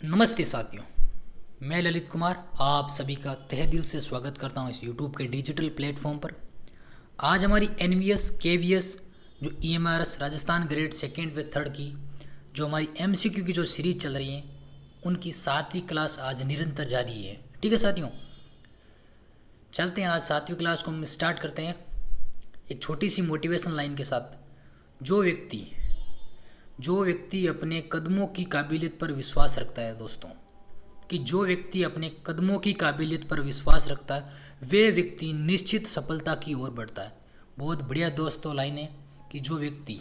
नमस्ते साथियों, मैं ललित कुमार आप सभी का तहे दिल से स्वागत करता हूं इस यूट्यूब के डिजिटल प्लेटफॉर्म पर। आज हमारी एनवीएस केवीएस जो ईएमआरएस राजस्थान ग्रेड सेकेंड व थर्ड की जो हमारी एमसीक्यू की जो सीरीज चल रही है उनकी 7वीं क्लास आज निरंतर जारी है। ठीक है साथियों, चलते हैं आज 7वीं क्लास को हम स्टार्ट करते हैं एक छोटी सी मोटिवेशन लाइन के साथ। जो व्यक्ति अपने कदमों की काबिलियत पर विश्वास रखता है दोस्तों, कि जो व्यक्ति अपने कदमों की काबिलियत पर विश्वास रखता है वे व्यक्ति निश्चित सफलता की ओर बढ़ता है। बहुत बढ़िया दोस्तों लाइन है कि जो व्यक्ति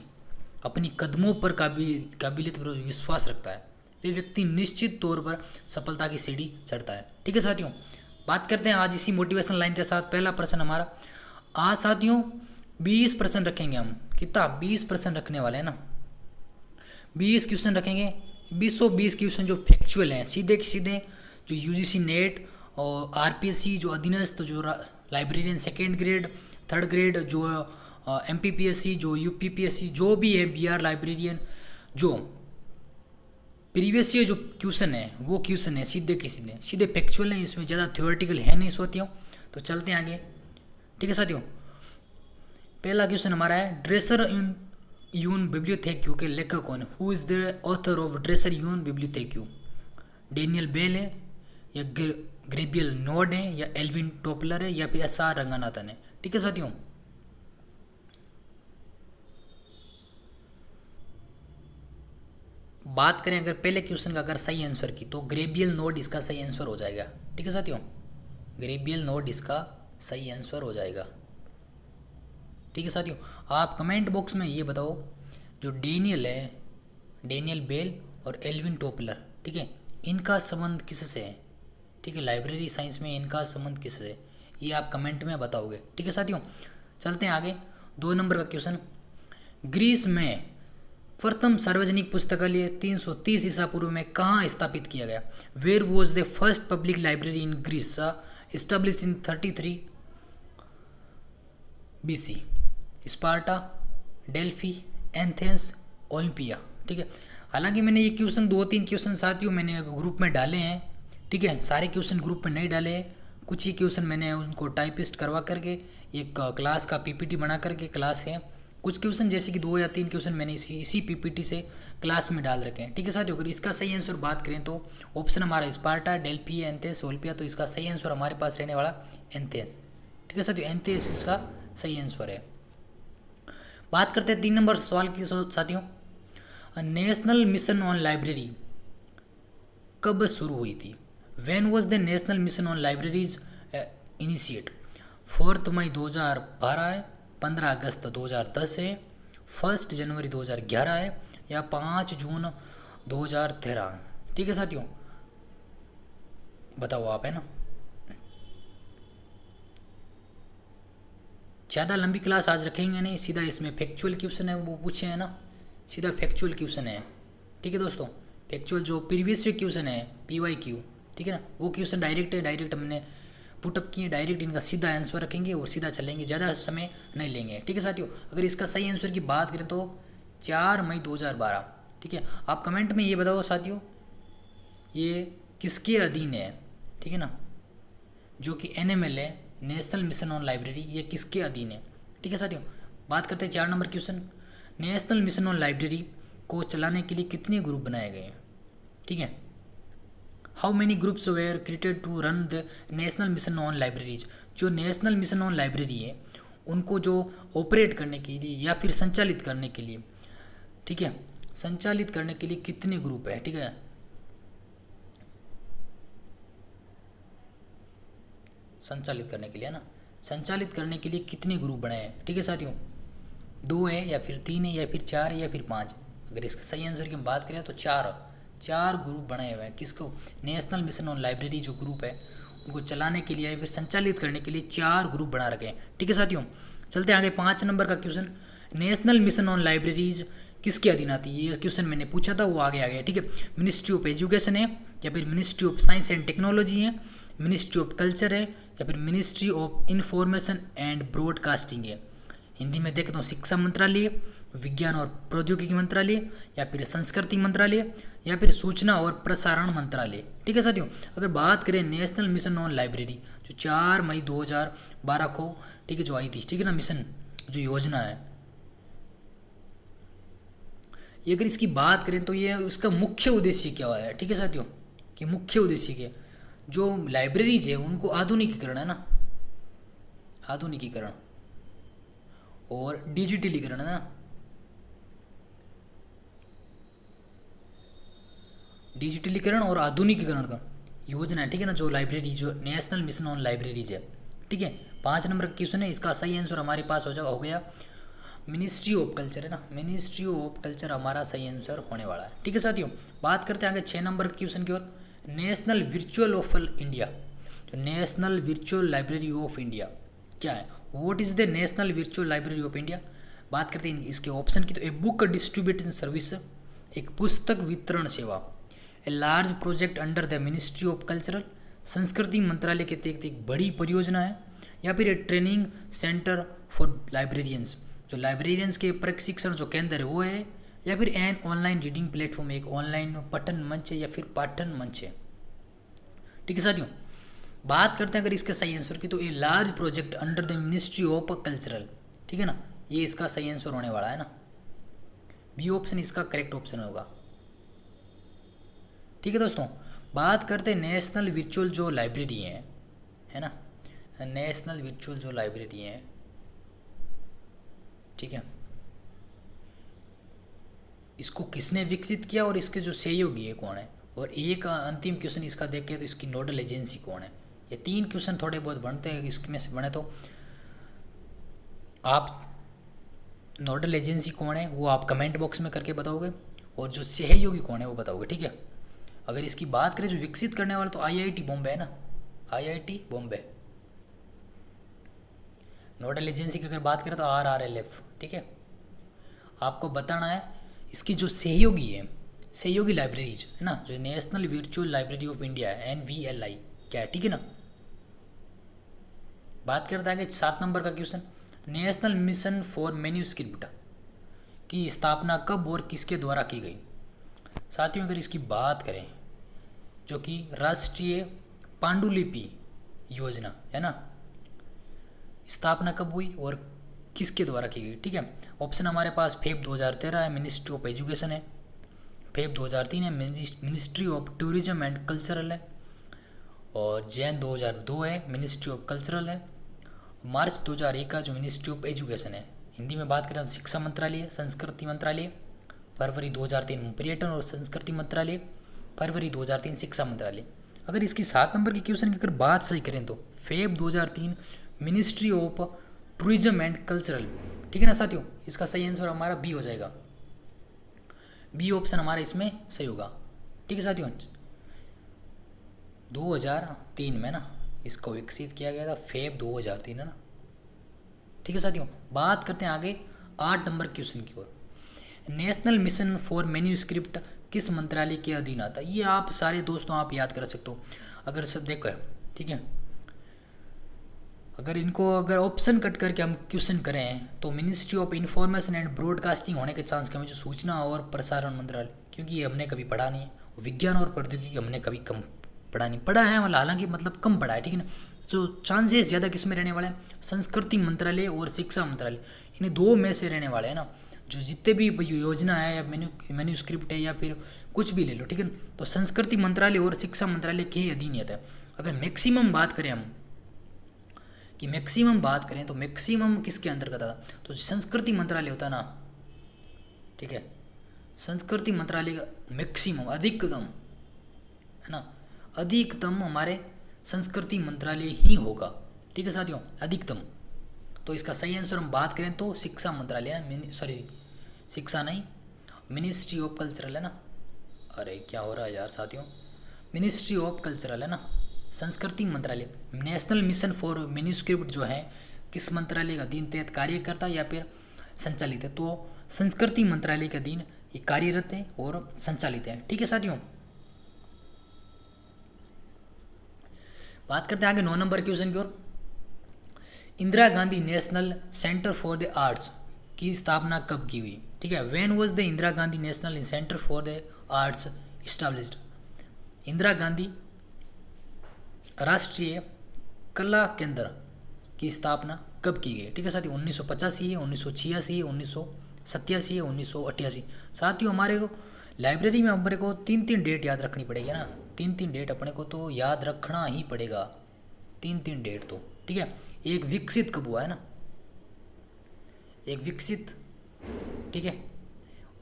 अपनी कदमों पर काबिलियत पर विश्वास रखता है वे व्यक्ति निश्चित तौर पर सफलता की सीढ़ी चढ़ता है। ठीक है साथियों, बात करते हैं आज इसी मोटिवेशन लाइन के साथ। पहला प्रश्न हमारा आज साथियों 20 प्रश्न रखेंगे हम। कितना 20 प्रश्न रखने वाले हैं ना, 20 क्वेश्चन रखेंगे। 20 क्वेश्चन जो फैक्चुअल हैं, सीधे के सीधे जो यूजीसी नेट और आरपीएससी जो अधीनस्थ जो librarian second grade third grade जो एमपीपीएससी जो यूपीपीएससी जो भी है बीआर लाइब्रेरियन जो प्रीवियस ईयर जो क्वेश्चन है वो क्वेश्चन है सीधे के सीधे फैक्चुअल हैं। इसमें ज़्यादा थ्योरेटिकल है नहीं साथियों। तो चलते हैं आगे। ठीक है साथियों, पहला क्वेश्चन हमारा है ड्रेसर यून बिब्लियोथेक्यू के लेखक कौन है? Who is the author of ड्रेसर यून बिब्लियोथेक्यू? डेनियल बेल है या ग्रेबियल नोड है या एल्विन टोपलर है या फिर एसआर रंगनाथन है? ठीक है साथियों, बात करें अगर पहले क्वेश्चन का अगर सही आंसर की तो ग्रेबियल नोड इसका सही आंसर हो जाएगा। ठीक है साथियों, ग्रेबियल नोड इसका सही आंसर हो जाएगा। ठीक है साथियों, आप कमेंट बॉक्स में ये बताओ जो डेनियल है, डेनियल बेल और एल्विन टोपलर, ठीक है, इनका संबंध किससे है? ठीक है, लाइब्रेरी साइंस में इनका संबंध किससे है ये आप कमेंट में बताओगे। ठीक है साथियों, चलते हैं आगे। 2 नंबर का क्वेश्चन, ग्रीस में प्रथम सार्वजनिक पुस्तकालय 330 ईसा पूर्व में कहाँ स्थापित किया गया? Where was the first public library in Greece establish in 33 BC? Sparta, Delphi, Athens, Olympia. ठीक है, हालांकि मैंने ये क्वेश्चन 2-3 क्वेश्चन साथियों मैंने ग्रुप में डाले हैं। ठीक है, सारे क्वेश्चन ग्रुप में नहीं डाले हैं, कुछ ही क्वेश्चन मैंने उनको टाइपिस्ट करवा करके एक क्लास का पीपीटी बना करके क्लास है। कुछ क्वेश्चन जैसे कि 2 या 3 क्वेश्चन मैंने इसी पीपीटी से क्लास में डाल रखे हैं। ठीक है साथियों, अगर इसका सही आंसर बात करें तो ऑप्शन हमारा स्पार्टा, डेल्फी, एथेंस, ओलंपिया। तो इसका सही आंसर हमारे पास रहने वाला एथेंस। ठीक है साथियों, एथेंस इसका सही आंसर है। बात करते हैं 3 नंबर सवाल की साथियों, नेशनल मिशन ऑन लाइब्रेरी कब शुरू हुई थी? When was the national mission on libraries initiate? 4 मई 2012 है, 15 अगस्त 2010 है, 1 जनवरी 2011 है या 5 जून 2013? ठीक है साथियों, बताओ आप, है ना। ज़्यादा लंबी क्लास आज रखेंगे नहीं, सीधा इसमें फैक्चुअल क्वेश्चन है वो पूछे हैं ना, सीधा फैक्चुअल क्वेश्चन है। ठीक है दोस्तों, फैक्चुअल जो प्रीवियस क्वेश्चन है PYQ, ठीक है ना, वो क्वेश्चन डायरेक्ट हमने पुटअप किए, डायरेक्ट इनका सीधा आंसर रखेंगे और सीधा चलेंगे, ज़्यादा समय नहीं लेंगे। ठीक है साथियों, अगर इसका सही आंसर की बात करें तो 4 मई 2012। ठीक है, आप कमेंट में ये बताओ साथियों ये किसके अधीन है? ठीक है ना, जो कि NML है, नेशनल मिशन ऑन लाइब्रेरी, ये किसके अधीन है? ठीक है साथियों, बात करते हैं 4 number question, national mission on library को चलाने के लिए कितने ग्रुप बनाए गए हैं? ठीक है, how many groups were created to run the national mission on libraries? जो नेशनल मिशन ऑन लाइब्रेरी है उनको जो ऑपरेट करने के लिए या फिर संचालित करने के लिए, ठीक है, संचालित करने के लिए कितने ग्रुप है? ठीक है, संचालित करने के लिए ना, संचालित करने के लिए कितने ग्रुप बनाए हैं? ठीक है साथियों, 2 है या फिर 3 है या फिर 4 है या फिर 5? अगर इसका सही आंसर की हम बात करें तो 4 ग्रुप बनाए हुए हैं। किसको? नेशनल मिशन ऑन लाइब्रेरी जो ग्रुप है उनको चलाने के लिए या फिर संचालित करने के लिए 4 ग्रुप बना रखे हैं। ठीक है साथियों, चलते हैं आगे। 5 नंबर का question, national mission on libraries किसके अधीन आती है? ये क्वेश्चन मैंने पूछा था, वो आगे आ गया। ठीक है, मिनिस्ट्री ऑफ एजुकेशन है या फिर ministry of science and technology है, मिनिस्ट्री ऑफ कल्चर है या फिर ministry of information and broadcasting है? हिंदी में देखें तो शिक्षा मंत्रालय विज्ञान और प्रौद्योगिकी मंत्रालय, या फिर संस्कृति मंत्रालय, या फिर सूचना और प्रसारण मंत्रालय। ठीक है साथियों, अगर बात करें नेशनल मिशन ऑन लाइब्रेरी जो 4 मई 2012 को, ठीक है, जो आई थी, ठीक है ना, मिशन जो योजना है, ये अगर इसकी बात करें तो ये उसका मुख्य उद्देश्य क्या है, ठीक है साथियों, कि मुख्य उद्देश्य क्या, जो लाइब्रेरीज है उनको आधुनिकीकरण है ना, आधुनिकीकरण और डिजिटलीकरण है ना, डिजिटलीकरण और आधुनिकीकरण का योजना है, ठीक है ना, जो लाइब्रेरी, जो नेशनल मिशन ऑन लाइब्रेरीज है। ठीक है, 5 नंबर का क्वेश्चन है, इसका सही आंसर हमारे पास हो गया मिनिस्ट्री ऑफ कल्चर है ना, मिनिस्ट्री ऑफ कल्चर हमारा सही आंसर होने वाला है। ठीक है साथियों, बात करते हैं आगे 6 नंबर के क्वेश्चन की ओर। नेशनल वर्चुअल ऑफ इंडिया, जो national virtual library of India क्या है, what is the national virtual library of India. बात करते हैं इसके ऑप्शन की, तो ए बुक डिस्ट्रीब्यूशन सर्विस, एक पुस्तक वितरण सेवा, a large project under the ministry of cultural, संस्कृति मंत्रालय के तहत एक बड़ी परियोजना है, या फिर ए ट्रेनिंग सेंटर फॉर लाइब्रेरियंस, जो लाइब्रेरियंस के प्रशिक्षण जो केंद्र है वो है, या फिर एन ऑनलाइन रीडिंग प्लेटफॉर्म, एक ऑनलाइन पठन मंच है या फिर पाठन मंच है। ठीक है साथियों, बात करते हैं अगर इसका सही आंसर की, तो ये large project under the ministry of cultural, ठीक है ना, ये इसका सही आंसर होने वाला है ना, बी ऑप्शन इसका करेक्ट ऑप्शन होगा। ठीक है दोस्तों, बात करते हैं नेशनल वर्चुअल जो लाइब्रेरी है ना, नेशनल वर्चुअल जो लाइब्रेरी है, ठीक है, इसको किसने विकसित किया और इसके जो सहयोगी है कौन है, और एक अंतिम क्वेश्चन इसका देखें तो इसकी नोडल एजेंसी कौन है। ये 3 क्वेश्चन थोड़े बहुत बनते हैं, इसमें से बने तो आप नोडल एजेंसी कौन है वो आप कमेंट बॉक्स में करके बताओगे, और जो सहयोगी कौन है वो बताओगे। ठीक है, अगर इसकी बात करें जो विकसित करने वाला, तो आईआईटी बॉम्बे है ना, आईआईटी बॉम्बे। नोडल एजेंसी की अगर बात करें तो आरआरएलएफ। ठीक है, आपको बताना है इसकी जो सहयोगी है, सहयोगी लाइब्रेरीज है ना, जो national virtual library of India है, NVLI क्या है। ठीक है ना, बात करते हैं 7 नंबर का question, national mission for manuscript की स्थापना कब और किसके द्वारा की गई। साथियों, अगर इसकी बात करें जो कि राष्ट्रीय पांडुलिपि योजना है ना, स्थापना कब हुई और किसके द्वारा की गई। ठीक है, ऑप्शन हमारे पास फेब 2013 है, मिनिस्ट्री ऑफ एजुकेशन है, फेब 2003 है, ministry of tourism and cultural है, और जैन 2002 है, मिनिस्ट्री ऑफ कल्चरल है, मार्च 2001 का जो मिनिस्ट्री ऑफ एजुकेशन है। हिंदी में बात करें तो शिक्षा मंत्रालय, संस्कृति मंत्रालय, फरवरी 2003 पर्यटन और संस्कृति मंत्रालय, फरवरी 2003 शिक्षा मंत्रालय। अगर इसकी 7 नंबर की क्वेश्चन की अगर बात सही करें तो Feb 2003 ministry of tourism and cultural. ठीक है ना साथियों, इसका सही आंसर हमारा बी हो जाएगा, बी ऑप्शन हमारा इसमें सही होगा। ठीक है साथियों, 2003 में ना इसको विकसित किया गया था, फेब 2003 है ना। ठीक है साथियों, बात करते हैं आगे 8 नंबर क्वेश्चन की ओर। नेशनल मिशन फॉर मैन्युस्क्रिप्ट किस मंत्रालय के अधीन आता है। ये आप सारे दोस्तों आप याद कर सकते हो, अगर सब देखो है। ठीक है, अगर इनको अगर ऑप्शन कट करके हम क्वेश्चन करें तो ministry of information and broadcasting होने के चांस कम है, जो सूचना और प्रसारण मंत्रालय, क्योंकि ये हमने कभी पढ़ा नहीं है। विज्ञान और प्रौद्योगिकी हमने कभी कम पढ़ा है, मतलब हालांकि मतलब कम पढ़ा है। ठीक है ना, तो चांसेस ज़्यादा किस में रहने वाले हैं, संस्कृति मंत्रालय और शिक्षा मंत्रालय, इन्हें 2 में से रहने वाले हैं ना। जो जितने भी योजना है या मैन्युस्क्रिप्ट है या फिर कुछ भी ले लो, ठीक है, तो संस्कृति मंत्रालय और शिक्षा मंत्रालय के ही अधीन आता है। अगर मैक्सिमम बात करें हम कि मैक्सिमम बात करें तो मैक्सिमम किसके अंतर्गत आता, तो संस्कृति मंत्रालय होता है ना। ठीक है, संस्कृति मंत्रालय का मैक्सिमम अधिकतम है ना, अधिकतम हमारे संस्कृति मंत्रालय ही होगा। ठीक है साथियों, अधिकतम। तो इसका सही आंसर हम बात करें तो शिक्षा मंत्रालय है, सॉरी शिक्षा नहीं, मिनिस्ट्री ऑफ कल्चरल है ना। अरे क्या हो रहा है यार साथियों, मिनिस्ट्री ऑफ कल्चरल है ना, संस्कृति मंत्रालय। नेशनल मिशन फॉर मैन्युस्क्रिप्ट जो है किस मंत्रालय का अधीन तहत कार्य करता है या फिर संचालित है, तो संस्कृति मंत्रालय के अधीन ये कार्यरत है और संचालित है। ठीक है साथियों, बात करते हैं आगे 9 नंबर क्वेश्चन की ओर। Indira Gandhi national centre for the arts की स्थापना कब की हुई। ठीक है। When was the Indira Gandhi national centre for the arts established? Indira Gandhi राष्ट्रीय कला केंद्र की स्थापना कब की गई? ठीक है साथियों, 1985 है, 1986 है, 1987 है, 1988। साथियों हमारे को लाइब्रेरी में हमारे को 3 डेट याद रखनी पड़ेगी ना, 3 डेट अपने को तो याद रखना ही पड़ेगा, 3 डेट तो, ठीक है। एक विकसित कब हुआ है ना, एक विकसित, ठीक है,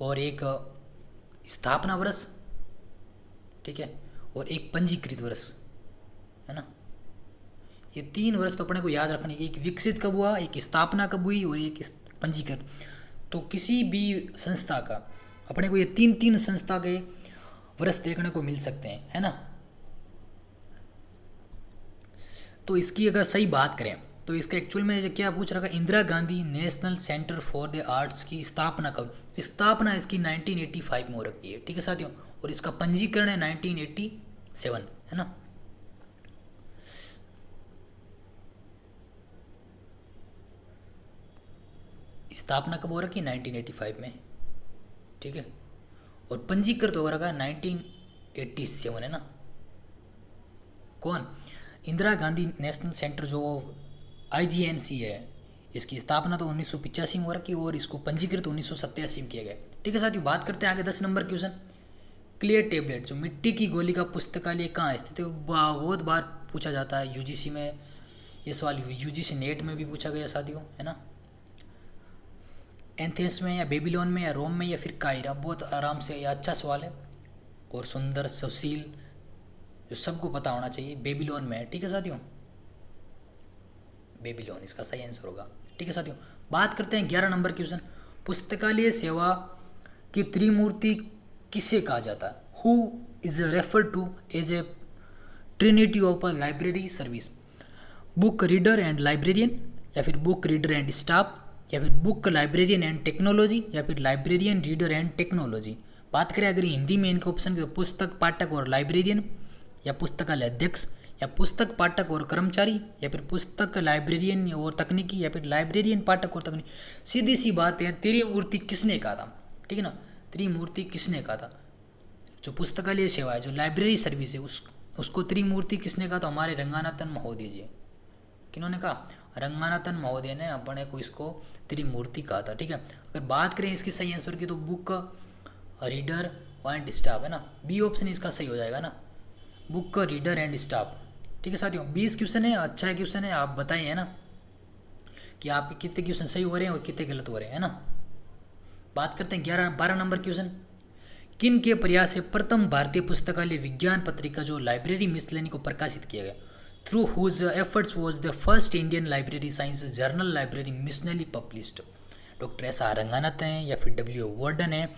और एक स्थापना वर्ष, ठीक है, और एक पंजीकृत वर्ष, है ना। ये 3 वर्ष तो अपने को याद रखने की, एक विकसित कब हुआ, एक स्थापना कब हुई और एक पंजीकृत। तो किसी भी संस्था का अपने को ये 3 संस्था के वर्ष देखने को मिल सकते हैं, है ना। तो इसकी अगर सही बात करें तो इसका एक्चुअल में क्या पूछ रखा, Indira Gandhi national centre for the arts की स्थापना कब? स्थापना इसकी 1985 में हो रखी है, ठीक है साथियों, और इसका पंजीकरण है 1987, है ना। स्थापना कब हो रखी? 1985 में, ठीक है, और पंजीकृत हो रखा 1987, है ना। कौन? इंदिरा गांधी नेशनल सेंटर जो IGNC है, इसकी स्थापना तो 1985 में हो रखी और इसको पंजीकृत 1987 में किया गया, ठीक है साथियों। बात करते हैं आगे 10 नंबर क्वेश्चन। क्लियर टेबलेट जो मिट्टी की गोली का पुस्तकालय कहाँ स्थित है? बहुत बार पूछा जाता है UGC में, ये सवाल UGC नेट में भी पूछा गया साथियों, है ना। एथेंस में या बेबीलोन में या रोम में या फिर कायरा? बहुत आराम से, यह अच्छा सवाल है और सुंदर सुशील, जो सबको पता होना चाहिए। बेबीलोन में है, ठीक है साथियों, बेबीलोन इसका सही आंसर होगा, ठीक है साथियों। बात करते हैं 11 नंबर क्वेश्चन। पुस्तकालय सेवा की त्रिमूर्ति किसे कहा जाता है? Who is referred to as a trinity of a library service? Book reader and librarian, या फिर बुक रीडर एंड स्टाफ, या फिर बुक लाइब्रेरियन एंड टेक्नोलॉजी, या फिर लाइब्रेरियन रीडर एंड टेक्नोलॉजी। बात करें अगर हिंदी में इनके ऑप्शन के, पुस्तक पाठक और लाइब्रेरियन, या पुस्तकालय अध्यक्ष, या पुस्तक पाठक और कर्मचारी, या फिर पुस्तक लाइब्रेरियन और तकनीकी, या फिर लाइब्रेरियन पाठक और तकनीकी। सीधी सी बात है, त्रिमूर्ति किसने कहा था, ठीक है ना, त्रिमूर्ति किसने कहा था? जो पुस्तकालय सेवा है, जो लाइब्रेरी सर्विस है, उसको त्रिमूर्ति किसने कहा? तो हमारे रंगानाथन महोदय जी। किन्होंने कहा? रंगानाथन महोदय ने अपने को इसको त्रिमूर्ति कहा था, ठीक है। अगर बात करें इसके सही आंसर की तो बुक रीडर एंड स्टाफ, है ना, बी ऑप्शन इसका सही हो जाएगा ना, बुक रीडर एंड स्टाफ, ठीक है साथियों। 20 क्वेश्चन है, अच्छा क्वेश्चन है, आप बताइए, है ना, कि आपके कितने क्वेश्चन सही हो रहे हैं और कितने गलत हो रहे हैं, है ना। बात करते हैं 12 नंबर क्वेश्चन। किन के प्रयास से प्रथम भारतीय पुस्तकालय विज्ञान पत्रिका जो लाइब्रेरी मिसलेनी को प्रकाशित किया गया? Through whose efforts was the first Indian library science journal library miscellany published? Doctor S.R. Ranganath हैं, या फिर W. वार्डन है,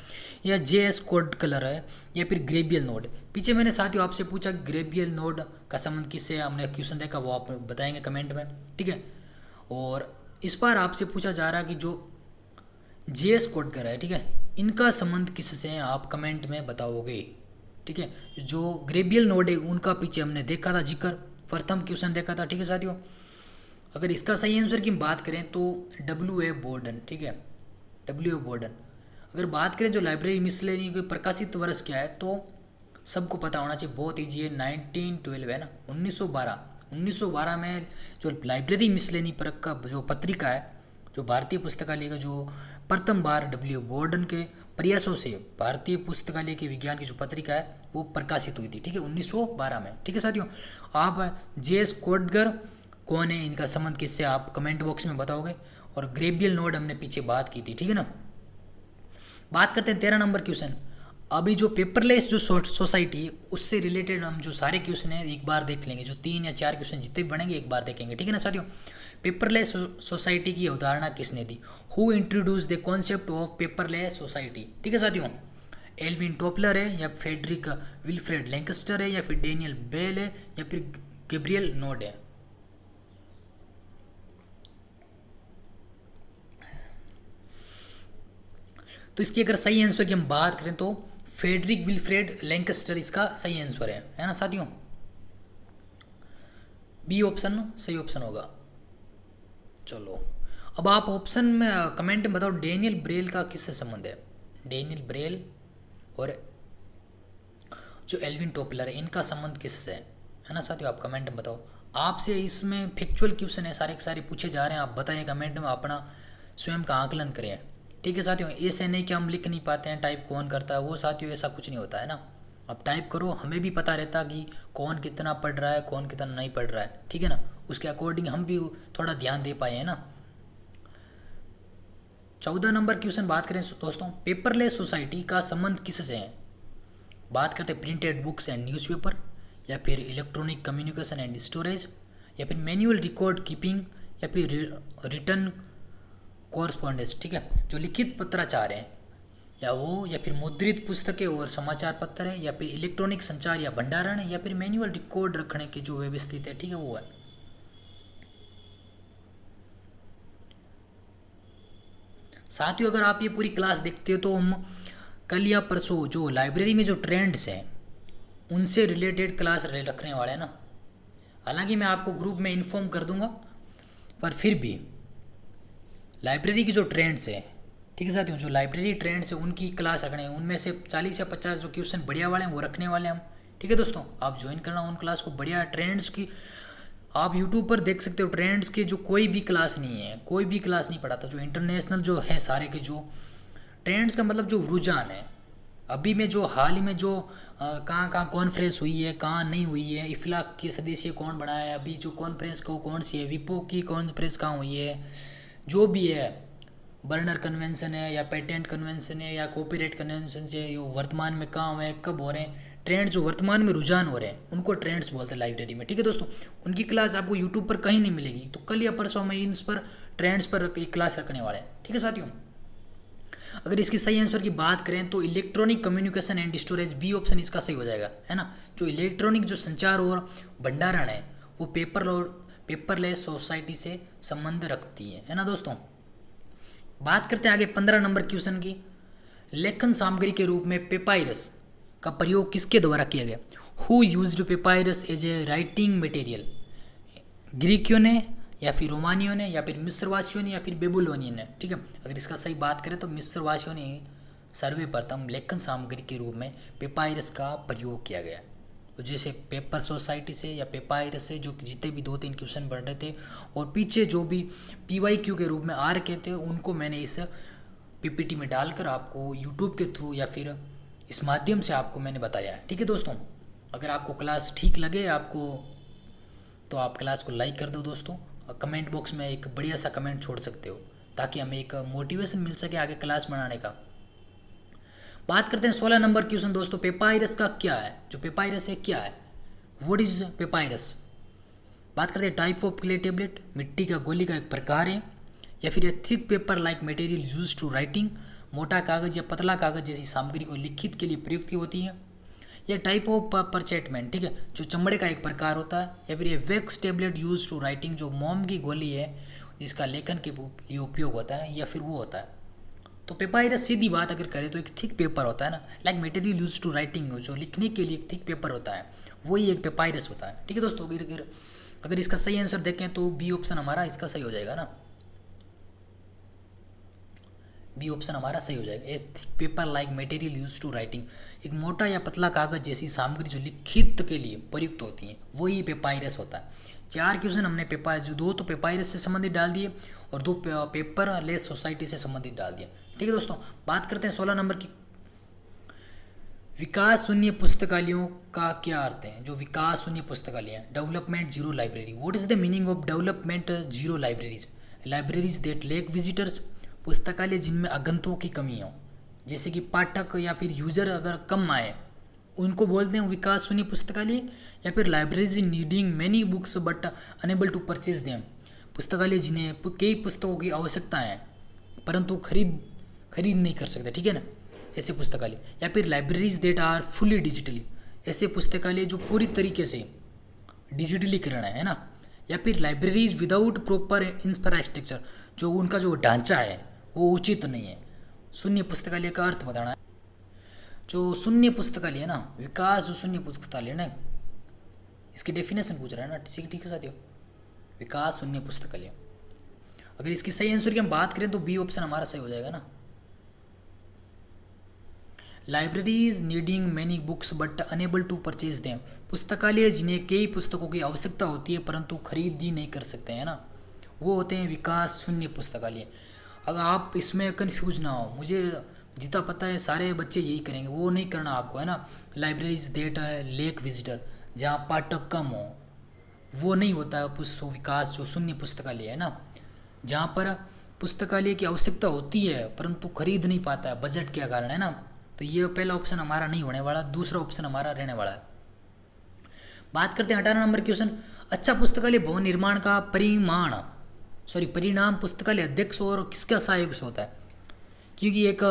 या J.S. कोडकलर है, या फिर ग्रेबियल नोड? पीछे मैंने साथियों आपसे पूछा ग्रेबियल नोड का संबंध किससे, हमने क्वेश्चन देखा, वो आप बताएंगे कमेंट में, ठीक है। और इस बार आपसे पूछा जा रहा है कि जो J.S. कोडकर है, ठीक है, इनका संबंध किससे है, आप कमेंट में बताओगे, ठीक है। जो ग्रेबियल नोड है उनका पीछे हमने देखा था जिक्र, प्रथम क्वेश्चन देखा था, ठीक है साथियों। अगर इसका सही आंसर की बात करें तो W.A. बोर्डन, ठीक है, W.A. बोर्डन। अगर बात करें जो लाइब्रेरी मिसलेनी के प्रकाशित वर्ष क्या है तो सबको पता होना चाहिए, बहुत ईजी है, 1912 है ना, 1912 में जो लाइब्रेरी मिसलेनी पर का जो पत्रिका है, जो भारतीय पुस्तकालय का जो प्रथम बार W. बोर्डन के प्रयासों से भारतीय पुस्तकालय के विज्ञान की जो पत्रिका है वो प्रकाशित हुई थी, ठीक है, 1912 में, ठीक है साथियों। आप J.S. कोडकर कौन है, इनका संबंध किससे, आप कमेंट बॉक्स में बताओगे। और ग्रेबियल नोड हमने पीछे बात की थी, ठीक है ना। बात करते हैं 13 नंबर क्वेश्चन। अभी जो पेपरलेस जो सोसाइटी उससे रिलेटेड हम जो सारे क्वेश्चन हैं एक बार देख लेंगे, जो 3 या 4 क्वेश्चन जितने भी बनेंगे एक बार देखेंगे, ठीक है ना साथियों। पेपरलेस सोसाइटी की अवधारणा किसने दी? Who introduce the concept of paperless society? ठीक है साथियों, एल्विन टोपलर है, या फेडरिक विल्फ्रेड लैंकस्टर है, या फिर डेनियल बेल है, या फिर गैब्रियल नोड है? तो इसकी अगर सही आंसर की हम बात करें तो फेडरिक विल्फ्रेड लैंकस्टर इसका सही आंसर है ना साथियों। बी ऑप्शन सही ऑप्शन होगा। चलो अब आप ऑप्शन में कमेंट में बताओ डेनियल ब्रेल का किससे संबंध है। डेनियल ब्रेल और जो एल्विन टोपलर है इनका संबंध किससे है ना साथियों, आप कमेंट में बताओ। आपसे इसमें फैक्चुअल क्वेश्चन है, सारे के सारे पूछे जा रहे हैं, आप बताइए कमेंट में, अपना स्वयं का आकलन करें। ठीक है साथियों, ऐसे नहीं कि हम लिख नहीं पाते हैं, टाइप कौन करता है, वो साथियों ऐसा कुछ नहीं होता है ना। अब टाइप करो, हमें भी पता रहता कि कौन कितना पढ़ रहा है, कौन कितना नहीं पढ़ रहा है, ठीक है ना, उसके अकॉर्डिंग हम भी थोड़ा ध्यान दे पाए हैं ना। 14 नंबर क्वेश्चन बात करें दोस्तों, पेपरलेस सोसाइटी का संबंध किससे है। बात करते हैं प्रिंटेड बुक्स एंड न्यूज़पेपर, या फिर इलेक्ट्रॉनिक कम्युनिकेशन एंड स्टोरेज, या फिर मैनुअल रिकॉर्ड कीपिंग, या फिर रिटर्न कॉरस्पॉन्डेंस। ठीक है, जो लिखित पत्राचार है या वो, या फिर मुद्रित पुस्तकें और समाचार पत्र है, या फिर इलेक्ट्रॉनिक संचार या भंडारण है, या फिर मैनुअल रिकॉर्ड रखने के जो व्यवस्थित है, ठीक है, वो है। साथियों अगर आप ये पूरी क्लास देखते हो तो हम कल या परसों जो लाइब्रेरी में जो ट्रेंड्स हैं उनसे रिलेटेड क्लास रखने वाले हैं ना। हालांकि मैं आपको ग्रुप में इन्फॉर्म कर दूंगा, पर फिर भी लाइब्रेरी की जो ट्रेंड्स है, ठीक है साथियों, जो लाइब्रेरी ट्रेंड्स है उनकी क्लास रखने हैं, उनमें से 40 या 50 जो क्वेश्चन बढ़िया वाले हैं वो रखने वाले हैं हम। ठीक है दोस्तों, आप ज्वाइन करना उन क्लास को, बढ़िया ट्रेंड्स की आप यूट्यूब पर देख सकते हो। ट्रेंड्स के जो कोई भी क्लास नहीं है, कोई भी क्लास नहीं पढ़ाता, जो इंटरनेशनल जो है सारे के जो ट्रेंड्स का मतलब जो रुझान है, अभी में जो हाल ही में जो कहाँ कहाँ कॉन्फ्रेंस हुई है, कहाँ नहीं हुई है, इफ्लाक के सदस्य कौन बनाया है, अभी जो कॉन्फ्रेंस को कौन सी है, विपो की कॉन्फ्रेंस कहाँ हुई है, जो भी है, बर्नर कन्वेंशन है या पेटेंट कन्वेंशन है या कॉपीराइट कन्वेंशन है, ये वर्तमान में कहाँ हुए, कब हो रहे हैं, ट्रेंड जो वर्तमान में रुझान हो रहे हैं उनको ट्रेंड्स बोलते हैं लाइब्रेरी में। ठीक है दोस्तों, उनकी क्लास आपको यूट्यूब पर कहीं नहीं मिलेगी, तो कल या परसों में इन पर ट्रेंड्स पर एक क्लास रखने वाले हैं। ठीक है साथियों, अगर इसकी सही आंसर की बात करें तो electronic communication and storage, B option इसका सही हो जाएगा, है ना। जो इलेक्ट्रॉनिक जो संचार और भंडारण है वो पेपरलेस सोसाइटी से संबंध रखती है ना दोस्तों। बात करते हैं आगे 15 नंबर क्वेश्चन की। लेखन सामग्री के रूप में पेपायरस का प्रयोग किसके द्वारा किया गया। Who used papyrus as a writing material. ग्रीकियों ने, या फिर रोमानियों ने, या फिर मिस्रवासियों ने, या फिर बेबुलोनियन ने। ठीक है, अगर इसका सही बात करें तो मिस्रवासियों ने सर्वप्रथम लेखन सामग्री के रूप में पेपायरस का प्रयोग किया गया। तो जैसे पेपर सोसाइटी से या पेपायरस से जो जितने भी 2-3 क्वेश्चन बढ़ रहे थे और पीछे जो भी PYQ के रूप में आ रखे थे उनको मैंने इस PPT में डालकर आपको यूट्यूब के थ्रू या फिर इस माध्यम से आपको मैंने बताया है। ठीक है दोस्तों, अगर आपको क्लास ठीक लगे आपको तो आप क्लास को लाइक कर दो दोस्तों, और कमेंट बॉक्स में एक बढ़िया सा कमेंट छोड़ सकते हो ताकि हमें एक मोटिवेशन मिल सके आगे क्लास बनाने का। बात करते हैं 16 नंबर क्वेश्चन दोस्तों, पेपायरस का क्या है। जो पेपायरस है क्या है, व्हाट इज पेपायरस। बात करते हैं टाइप ऑफ क्ले टेबलेट, मिट्टी का गोली का एक प्रकार है, या फिर thick paper like material use to writing, मोटा कागज या पतला कागज जैसी सामग्री को लिखित के लिए प्रयुक्त होती है, या टाइप ऑफ परचेटमेंट, ठीक है, जो चमड़े का एक प्रकार होता है, या फिर ये wax tablet use to writing, जो मोम की गोली है जिसका लेखन के लिए उपयोग होता है, या फिर वो होता है। तो पेपायरस सीधी बात अगर करें तो एक थिक पेपर होता है ना, like material use to writing, जो लिखने के लिए एक थिक पेपर होता है वही एक पेपायरस होता है। ठीक है दोस्तों, अगर इसका सही आंसर देखें तो बी ऑप्शन हमारा इसका सही हो जाएगा ना, बी ऑप्शन हमारा सही हो जाएगा। A thick paper like material use to writing, एक मोटा या पतला कागज जैसी सामग्री जो लिखित के लिए प्रयुक्त होती है वही पेपायरस होता है। 4 क्वेश्चन हमने जो 2 तो पेपायरस से संबंधित डाल दिए और 2 पेपरलेस सोसाइटी से संबंधित डाल दिया। ठीक है दोस्तों, बात करते हैं 16 नंबर की। विकास शून्य पुस्तकालयों का क्या अर्थ है। जो विकास शून्य पुस्तकालय है, development zero library, what is the meaning of development zero libraries. Libraries that lack visitors, पुस्तकालय जिनमें आगंतुकों की कमी हो, जैसे कि पाठक या फिर यूजर अगर कम आए उनको बोलते हैं विकास शून्य पुस्तकालय, या फिर libraries needing many books but unable to purchase them, पुस्तकालय जिन्हें कई पुस्तकों की आवश्यकता है परंतु खरीद नहीं कर सकते, ठीक है ना, ऐसे पुस्तकालय। या फिर libraries that are fully digitally, ऐसे पुस्तकालय जो पूरी तरीके से डिजिटलीकरण है ना। या फिर लाइब्रेरीज विदाउट प्रॉपर इंफ्रास्ट्रक्चर, जो उनका जो ढांचा है वो उचित नहीं है। शून्य पुस्तकालय का अर्थ बताना है। जो शून्य पुस्तकालय है ना, विकास जो शून्य पुस्तकालय है ना, इसकी डेफिनेशन पूछ रहा है ना, ठीक है साथियों, विकास शून्य पुस्तकालय। अगर इसकी सही आंसर की हम बात करें तो बी ऑप्शन हमारा सही हो जाएगा ना। Libraries needing many books but unable to purchase them, पुस्तकालय जिन्हें कई पुस्तकों की आवश्यकता होती है परंतु खरीदी नहीं कर सकते हैं ना, वो होते हैं विकास शून्य पुस्तकालय। अगर आप इसमें कंफ्यूज ना हो, मुझे जितना पता है सारे बच्चे यही करेंगे, वो नहीं करना आपको है ना। लाइब्रेरीज देट लेक विजिटर, जहाँ पाठक कम हो, वो नहीं होता है पुष्प विकास जो शून्य पुस्तकालय है ना, जहाँ पर पुस्तकालय की आवश्यकता होती है परंतु खरीद नहीं पाता है बजट के कारण है ना। तो ये पहला ऑप्शन हमारा नहीं होने वाला, दूसरा ऑप्शन हमारा रहने वाला है। बात करते हैं 18 नंबर क्वेश्चन, अच्छा पुस्तकालय भवन निर्माण का परिणाम पुस्तकालय अध्यक्ष और किसका सहयोग से होता है। क्योंकि एक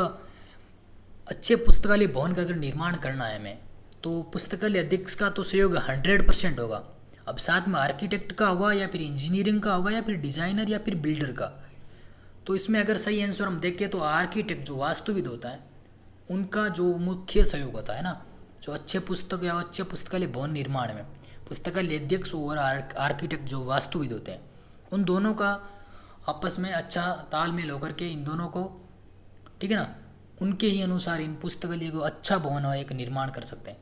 अच्छे पुस्तकालय भवन का अगर निर्माण करना है हमें, तो पुस्तकालय अध्यक्ष का तो सहयोग 100% होगा। अब साथ में आर्किटेक्ट का होगा या फिर इंजीनियरिंग का होगा या फिर डिजाइनर या फिर बिल्डर का। तो इसमें अगर सही आंसर हम देखें तो आर्किटेक्ट जो वास्तुविद होता है उनका जो मुख्य सहयोग होता है ना, जो अच्छे पुस्तक या अच्छे पुस्तकालय भवन निर्माण में पुस्तकालय अध्यक्ष और आर्किटेक्ट जो वास्तुविद होते हैं, उन दोनों का आपस में अच्छा तालमेल होकर के इन दोनों को, ठीक है ना, उनके ही अनुसार इन पुस्तकालय को अच्छा भवन और एक निर्माण कर सकते हैं।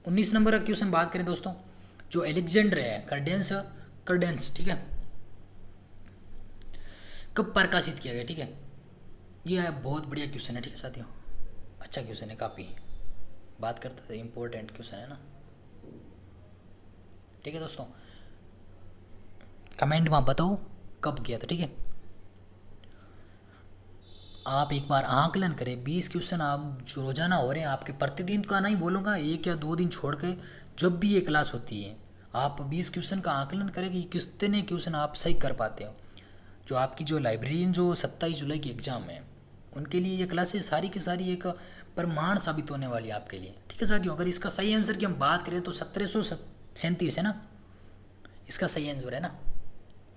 19 नंबर का क्वेश्चन बात करें दोस्तों, जो अलेक्जेंडर है कर्डेंस, ठीक है, कब प्रकाशित किया गया, ठीक है। ये बहुत बढ़िया क्वेश्चन है, ठीक है साथियों, अच्छा क्वेश्चन है काफ़ी, बात करते थे इम्पोर्टेंट क्वेश्चन है ना, ठीक है दोस्तों। कमेंट में बताओ कब किया था, ठीक है। आप एक बार आंकलन करें, 20 क्वेश्चन आप जो रोजाना हो रहे हैं आपके, प्रतिदिन का नहीं बोलूँगा, 1 या 2 दिन छोड़ के जब भी ये क्लास होती है आप 20 क्वेश्चन का आंकलन करें कि कितने क्वेश्चन आप सही कर पाते हो। जो आपकी जो लाइब्रेरियन जो 27 जुलाई की एग्ज़ाम है उनके लिए ये क्लासेस सारी की सारी एक प्रमाण साबित होने वाली है आपके लिए, ठीक है साथियों। अगर इसका सही आंसर की हम बात करें तो 1737 है ना, इसका सही आंसर है ना,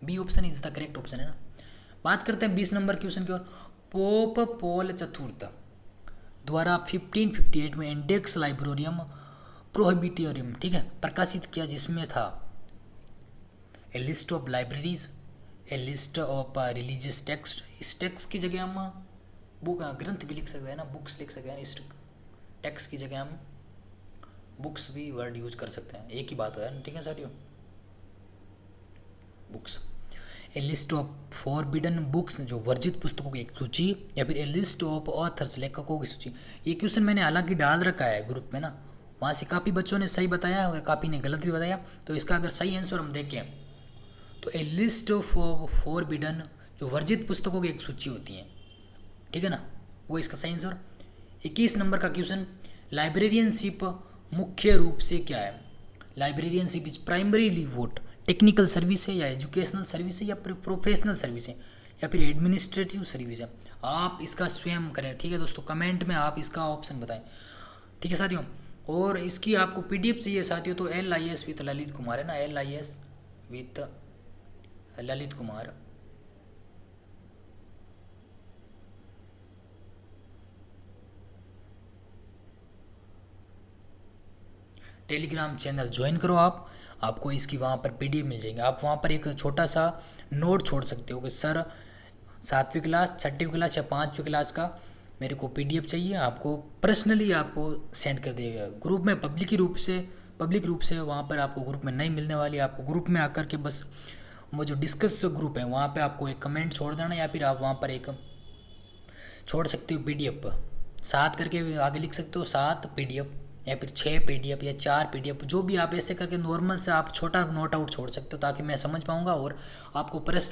B option is the correct option है ना। बात करते हैं 20 नंबर क्वेश्चन की ओर। पोप पॉल चतुर्थ द्वारा 1558 में इंडेक्स लाइब्रेरियम प्रोहिबिटोरियम, ठीक है, प्रकाशित किया, जिसमें था a list of libraries, a list of religious text. इस टेक्स्ट की जगह हम बुक ग्रंथ भी लिख सकते हैं ना, बुक्स लिख सकते हैं, इस टेक्स्ट की जगह हम बुक्स भी वर्ड यूज कर सकते हैं, एक ही बात है, ठीक है साथियों। Books, A list of forbidden books, जो वर्जित पुस्तकों की एक सूची, या फिर ए लिस्ट ऑफ ऑथर्स, लेखकों की सूची। ये क्वेश्चन मैंने हालांकि डाल रखा है ग्रुप में ना, वहाँ से काफ़ी बच्चों ने सही बताया और काफ़ी ने गलत भी बताया। तो इसका अगर सही आंसर हम देखें तो ए लिस्ट ऑफ फॉरबिडन, जो वर्जित पुस्तकों की एक सूची होती है, ठीक है ना, वो इसका सही आंसर। 21 नंबर का क्वेश्चन, लाइब्रेरियनशिप मुख्य रूप से क्या है। Librarianship is primarily vote, technical service है या एजुकेशनल सर्विस है या प्रोफेशनल सर्विस है या फिर एडमिनिस्ट्रेटिव सर्विस है। आप इसका स्वयं करें, ठीक है दोस्तों, कमेंट में आप इसका ऑप्शन बताएं, ठीक है साथियों। और इसकी आपको PDF चाहिए साथियों तो LIS विथ ललित कुमार है ना, LIS with Lalit Kumar, Telegram channel join करो आप, आपको इसकी वहाँ पर PDF मिल जाएंगे। आप वहाँ पर एक छोटा सा नोट छोड़ सकते हो कि सर 7वीं क्लास, 6वीं क्लास या 5वीं क्लास का मेरे को PDF चाहिए, आपको पर्सनली आपको सेंड कर देगा ग्रुप में। पब्लिक रूप से वहाँ पर आपको ग्रुप में नहीं मिलने वाली, आपको ग्रुप में आकर के बस वो जो डिस्कस ग्रुप है वहाँ पे आपको एक कमेंट छोड़ देना, या फिर आप वहाँ पर एक छोड़ सकते हो PDF 7 करके आगे लिख सकते हो, 7 PDF या फिर 6 PDF या 4 PDF, जो भी आप ऐसे करके नॉर्मल से आप छोटा नोट आउट छोड़ सकते हो ताकि मैं समझ पाऊँगा और आपको प्रश्न